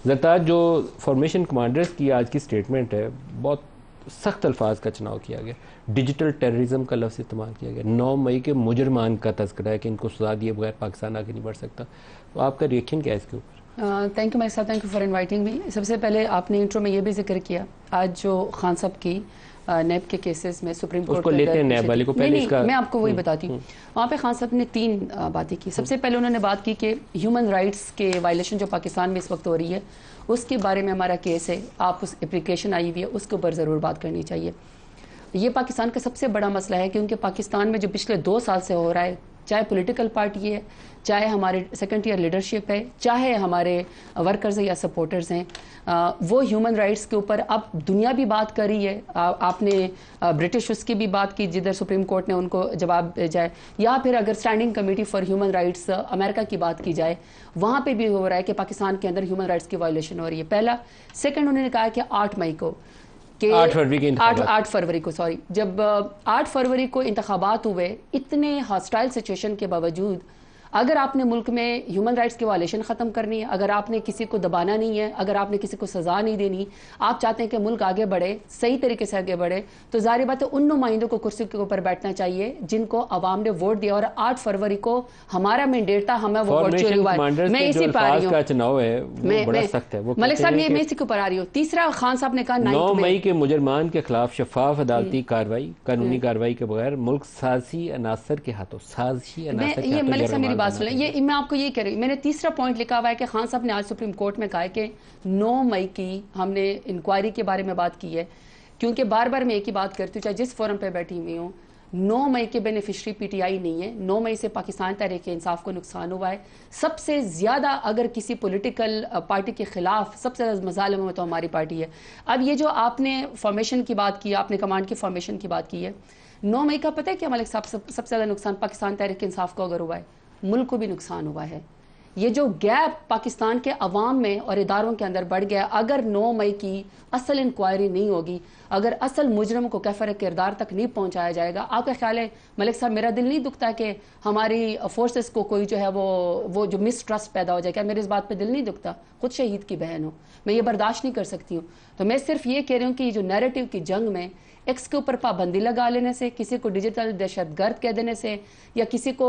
زرتاج جو formation commanders کی آج کی سٹیٹمنٹ ہے، بہت سخت الفاظ کا چناؤ کیا گیا، ڈیجیٹل ٹیررزم کا لفظ استعمال کیا گیا، 9 مئی کے مجرمان کا تذکرہ ہے کہ ان کو سزا دیے بغیر پاکستان آگے نہیں بڑھ سکتا. تو آپ کا ریئیکشن کیا ہے اس کے اوپر؟ تھینک یو ملک صاحب، thank you for inviting me. سب سے پہلے آپ نے انٹرو میں یہ بھی ذکر کیا آج جو خان صاحب کی نیب کے کیسز میں سپریم کورٹ کو لیتے ہیں نیب والے کو، پہلے میں آپ کو وہی بتاتی ہوں. وہاں پہ خان صاحب نے 3 باتیں کی. سب سے پہلے انہوں نے بات کی کہ ہیومن رائٹس کے وائلیشن جو پاکستان میں اس وقت ہو رہی ہے اس کے بارے میں ہمارا کیس ہے، آپ اس اپلیکیشن آئی ہوئی ہے اس کے اوپر ضرور بات کرنی چاہیے. یہ پاکستان کا سب سے بڑا مسئلہ ہے کیونکہ پاکستان میں جو پچھلے 2 سال سے ہو رہا ہے، چاہے پولیٹیکل پارٹی ہے، چاہے ہمارے سیکنڈ ایئر لیڈرشپ ہے، چاہے ہمارے ورکرز یا سپورٹرز ہیں، وہ ہیومن رائٹس کے اوپر اب دنیا بھی بات کر رہی ہے. آپ نے برٹش اس کی بھی بات کی جدھر سپریم کورٹ نے ان کو جواب بھیجا ہے، یا پھر اگر standing committee for human rights امریکہ کی بات کی جائے وہاں پہ بھی ہو رہا ہے کہ پاکستان کے اندر ہیومن رائٹس کی وائلیشن ہو رہی ہے. پہلا. سیکنڈ، انہوں نے کہا کہ 8 مئی کو 8 فروری کو جب 8 فروری کو انتخابات ہوئے، اتنے ہاسٹائل سچویشن کے باوجود اگر آپ نے ملک میں ہیومن رائٹس کی وائلیشن ختم کرنی ہے، اگر آپ نے کسی کو دبانا نہیں ہے، اگر آپ نے کسی کو سزا نہیں دینی، آپ چاہتے ہیں کہ ملک آگے بڑھے، صحیح طریقے سے آگے بڑھے، تو ظاہر بات ہے ان نمائندوں کو کرسی کے اوپر بیٹھنا چاہیے جن کو عوام نے ووٹ دیا. اور 8 فروری کو ہمارا مینڈیٹ تھا، ہمیں وہ ووٹ چوری ہوا ہے. میں اسی پہ آ رہی ہوں ملک صاحب، میں اسی کے اوپر آ رہی ہوں. تیسرا، خان صاحب نے کہا 9 مئی کے مجرمان کے خلاف شفاف عدالتی کارروائی، قانونی کارروائی کے بغیر ملک سازشی عناصر کے ہاتھوں یہ ملک صاحب میری بات سنیں، یہ میں آپ کو یہ کہہ رہی ہوں. میں نے تیسرا پوائنٹ لکھا ہوا ہے کہ خان صاحب نے آج سپریم کورٹ میں کہا ہے کہ 9 مئی کی ہم نے انکوائری کے بارے میں بات کی ہے، کیونکہ بار بار میں ایک ہی بات کرتی ہوں چاہے جس فورم پہ بیٹھی ہوئی ہوں، 9 مئی کے بینیفیشری پی ٹی آئی نہیں ہے. 9 مئی سے پاکستان تحریک انصاف کو نقصان ہوا ہے. سب سے زیادہ اگر کسی پولیٹیکل پارٹی کے خلاف سب سے زیادہ مظالم میں تو ہماری پارٹی ہے. اب یہ جو آپ نے فارمیشن کی بات کی، آپ نے کمانڈ کی فارمیشن کی بات کی ہے، 9 مئی کا پتہ ہے کہ ملک صاحب سب سے زیادہ نقصان پاکستان تحریک انصاف کو اگر ہوا ہے، ملک کو بھی نقصان ہوا ہے. یہ جو گیپ پاکستان کے عوام میں اور اداروں کے اندر بڑھ گیا، اگر 9 مئی کی اصل انکوائری نہیں ہوگی، اگر اصل مجرم کو کیفر کردار تک نہیں پہنچایا جائے گا، آپ کا خیال ہے ملک صاحب میرا دل نہیں دکھتا کہ ہماری فورسز کو کوئی جو ہے وہ جو مس ٹرسٹ پیدا ہو جائے؟ کیا میرے اس بات پہ دل نہیں دکھتا؟ خود شہید کی بہن ہوں، میں یہ برداشت نہیں کر سکتی ہوں. تو میں صرف یہ کہہ رہی ہوں کہ یہ جو نیریٹو کی جنگ میں ایکس کے اوپر پابندی لگا لینے سے، کسی کو ڈیجیٹل دہشت گرد کہہ دینے سے، یا کسی کو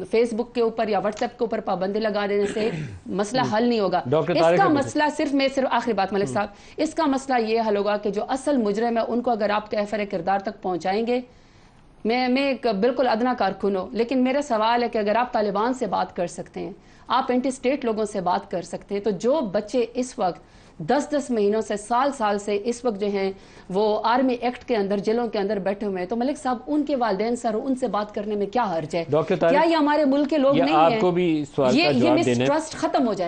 فیس بک کے اوپر یا واٹس ایپ کے اوپر پابندی لگا دینے سے مسئلہ حل نہیں ہوگا. اس کا مسئلہ صرف آخری بات ملک صاحب، اس کا مسئلہ یہ حل ہوگا کہ جو اصل مجرم ہے ان کو اگر آپ کیفر کردار تک پہنچائیں گے. میں ایک بالکل ادنا کارکن ہوں، لیکن میرا سوال ہے کہ اگر آپ طالبان سے بات کر سکتے ہیں، آپ اینٹی اسٹیٹ لوگوں سے بات کر سکتے ہیں، تو جو بچے اس وقت 10 مہینوں سے سال سے اس وقت جو ہیں وہ آرمی ایکٹ کے اندر جیلوں کے اندر بیٹھے ہوئے ہیں، تو ملک صاحب ان کے والدین سر ان سے بات کرنے میں کیا حرج ہے؟ کیا یہ ہمارے ملک کے لوگ نہیں ہیں؟ یہ مس ٹرسٹ ختم ہو جائے گا.